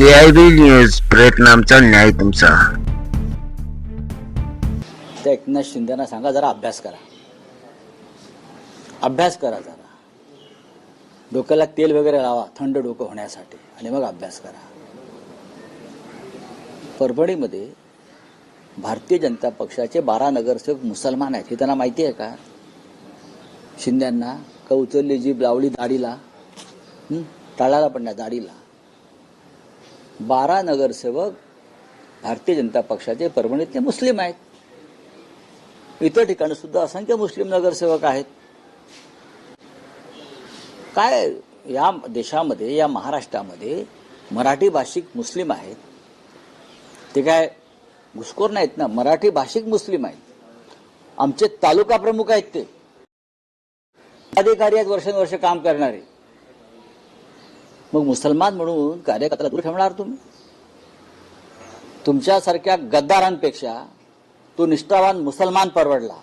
AIB news प्रयत्नांचा न्याय तुमचा. त्या एकनाथ शिंदेना सांगा जरा अभ्यास करा, अभ्यास करा जरा. डोक्याला तेल वगैरे लावा थंड डोकं होण्यासाठी आणि मग अभ्यास करा. परभणीमध्ये भारतीय जनता पक्षाचे 12 नगरसेवक मुसलमान आहेत हे त्यांना माहिती आहे का? शिंद्यांना का उचलली जीभ लावली दाढीला, टाळाला पण नाही दाढीला. 12 नगरसेवक भारतीय जनता पक्षाचे परभणीतले मुस्लिम आहेत. इतर ठिकाणी सुद्धा असंख्य मुस्लिम नगरसेवक आहेत. काय या देशामध्ये, या महाराष्ट्रामध्ये मराठी भाषिक मुस्लिम आहेत. ते काय घुसखोर नाहीत ना, मराठी भाषिक मुस्लिम आहेत. आमचे तालुका प्रमुख आहेत, ते अधिकारी आहेत, वर्षानुवर्ष काम करणारे. मग मुसलमान म्हणून कार्यकर्त्याला दूर ठेवणार तुम्ही? तुमच्यासारख्या गद्दारांपेक्षा तो निष्ठावान मुसलमान परवडला.